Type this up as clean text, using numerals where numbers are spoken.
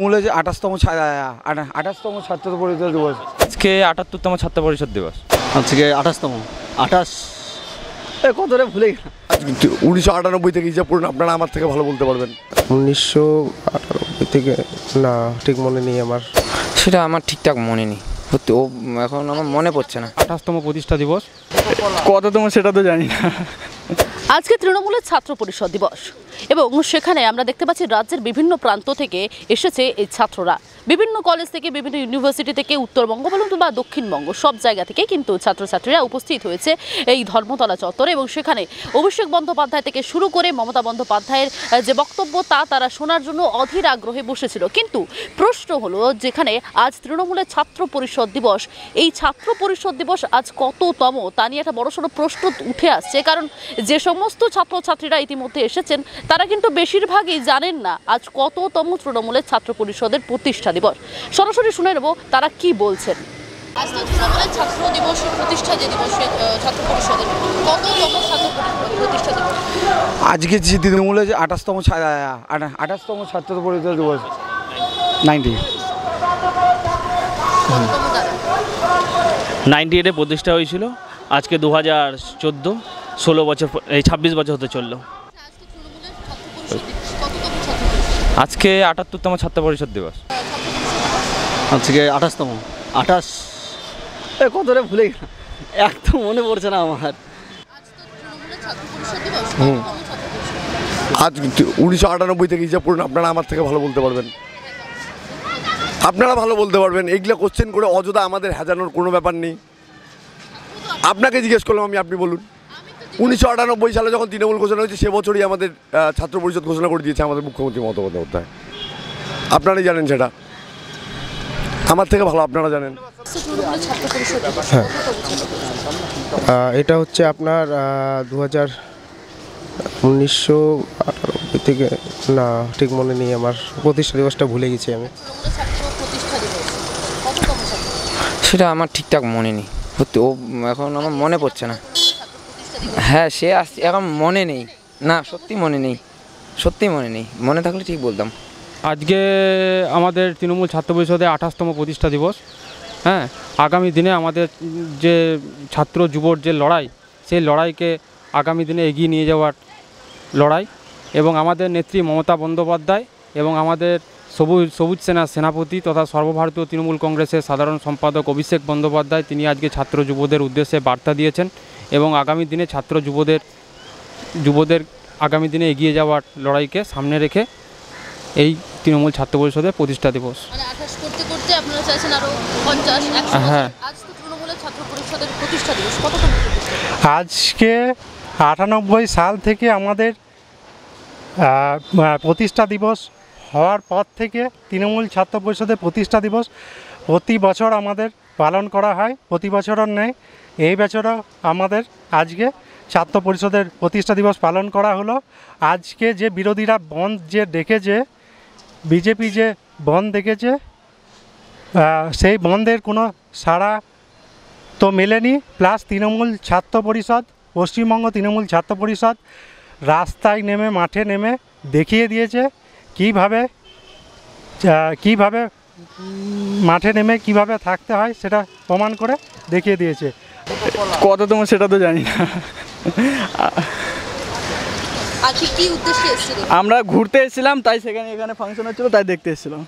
মূলে যে 28তম ছাত্র পরিষদ দিবস। আজকে 78তম ছাত্র পরিষদ দিবস। আজকে 28 কত রে ভুলে গেলাম। 1998 থেকে হিসাব করুন, আপনারা আমার থেকে ভালো বলতে পারবেন। 1998 থেকে না ঠিক মনে নেই আমার, সেটা আমার ঠিকঠাক মনে নেই, সত্যি ও এখন আমার মনে পড়ছে না। 28তম প্রতিষ্ঠা দিবস কততম সেটা তো জানি না। আজকে তৃণমূলের ছাত্র পরিষদ দিবস এবং সেখানে আমরা দেখতে পাচ্ছি রাজ্যের বিভিন্ন প্রান্ত থেকে এসেছে এই ছাত্ররা। বিভিন্ন কলেজ থেকে, বিভিন্ন ইউনিভার্সিটি থেকে, উত্তরবঙ্গ বলুন বা দক্ষিণবঙ্গ, সব জায়গা থেকে কিন্তু ছাত্রছাত্রীরা উপস্থিত হয়েছে এই ধর্মতলা চত্বরে এবং সেখানে অভিষেক বন্দ্যোপাধ্যায় থেকে শুরু করে মমতা বন্দ্যোপাধ্যায়ের যে বক্তব্য তা তারা শোনার জন্য অধীর আগ্রহে বসেছিল। কিন্তু প্রশ্ন হলো, যেখানে আজ তৃণমূলের ছাত্র পরিষদ দিবস, এই ছাত্র পরিষদ দিবস আজ কততম তা নিয়ে একটা বড়সড় প্রশ্ন উঠে আসছে। কারণ যে সমস্ত ছাত্রছাত্রীরা ইতিমধ্যে এসেছেন তারা কিন্তু বেশিরভাগই জানেন না আজ কততম তৃণমূলের ছাত্র পরিষদের প্রতিষ্ঠা দিবস। সরাসরি শুনে নেব তারা কি বলছেন। আজ তো তৃণমূলের ছাত্র দিবস প্রতিষ্ঠা যে দিবস, ছাত্র পরিষদের কততম ছাত্র প্রতিষ্ঠা দিবস? আজকে যে তৃণমূলে যে 28তম ছাত্র পরিষদ দিবস 98-এ প্রতিষ্ঠা হয়েছিল। আজকে 2014, 16 বছর, এই 26 বছর হতে চললো। আজকে 78তম ছাত্র পরিষদ দিবস। আজকে 28 কত রে ভুলে গেলাম, একদম মনে পড়ছে না আমার। আজ 1998 থেকে হিসাব করুন, আপনারা আমার থেকে ভালো বলতে পারবেন। আপনারা ভালো বলতে পারবেন। এইগুলো কোশ্চেন করে অযথা আমাদের হাজানোর কোনো ব্যাপার নেই। আপনাকে জিজ্ঞেস করলাম আমি, আপনি বলুন। 1998 সালে যখন তৃণমূল ঘোষণা হয়েছে সে বছরই আমাদের ছাত্র পরিষদ ঘোষণা করে দিয়েছে আমাদের মুখ্যমন্ত্রী মমতা বন্দ্যোপাধ্যায়। আপনারাই জানেন সেটা, আমার থেকে ভালো আপনারা জানেন। হ্যাঁ, এটা হচ্ছে আপনার 1998 থেকে না ঠিক মনে নেই আমার, প্রতিষ্ঠা দিবসটা ভুলে গেছি আমি। সেটা আমার ঠিকঠাক মনে নেই, সত্যি ও এখন আমার মনে পড়ছে না। হ্যাঁ, সে আসছে, এখন মনে নেই, না সত্যি মনে নেই, সত্যি মনে নেই, মনে থাকলে ঠিক বলতাম। আজকে আমাদের তৃণমূল ছাত্র পরিষদের 28তম প্রতিষ্ঠা দিবস। হ্যাঁ, আগামী দিনে আমাদের যে ছাত্র যুবর যে লড়াই, সেই লড়াইকে আগামী দিনে এগিয়ে নিয়ে যাওয়ার লড়াই। এবং আমাদের নেত্রী মমতা বন্দ্যোপাধ্যায় এবং আমাদের সবুজ সেনার সেনাপতি তথা সর্বভারতীয় তৃণমূল কংগ্রেসের সাধারণ সম্পাদক অভিষেক বন্দ্যোপাধ্যায়, তিনি আজকে ছাত্র যুবদের উদ্দেশ্যে বার্তা দিয়েছেন এবং আগামী দিনে ছাত্র যুবদের আগামী দিনে এগিয়ে যাওয়ার লড়াইকে সামনে রেখে এই তৃণমূল ছাত্র পরিষদের প্রতিষ্ঠা দিবস। হ্যাঁ, আজকে 98 সাল থেকে আমাদের প্রতিষ্ঠা দিবস হওয়ার পর থেকে তৃণমূল ছাত্র পরিষদের প্রতিষ্ঠা দিবস প্রতি বছর আমাদের পালন করা হয়। প্রতি বছরের নেই, এই বছরও আমাদের আজকে ছাত্র পরিষদের প্রতিষ্ঠা দিবস পালন করা হলো। আজকে যে বিরোধীরা বন্ধ যে ডেকেছে, বিজেপি যে বন্ধ ডেকেছে, সেই বন্ধের কোনো সাড়া তো মেলেনি। প্লাস তৃণমূল ছাত্র পরিষদ, পশ্চিমবঙ্গ তৃণমূল ছাত্র পরিষদ রাস্তায় নেমে, মাঠে নেমে দেখিয়ে দিয়েছে কিভাবে মাঠে নেমে কিভাবে থাকতে হয়, সেটা প্রমাণ করে দেখিয়ে দিয়েছে। কততম সেটা তো জানি না। আজকে কি উদ্দেশ্যে এসেছিলেন? আমরা ঘুরতে এসেছিলাম, তাই এখানে ফাংশন হচ্ছিল, তাই দেখতে এসেছিলাম।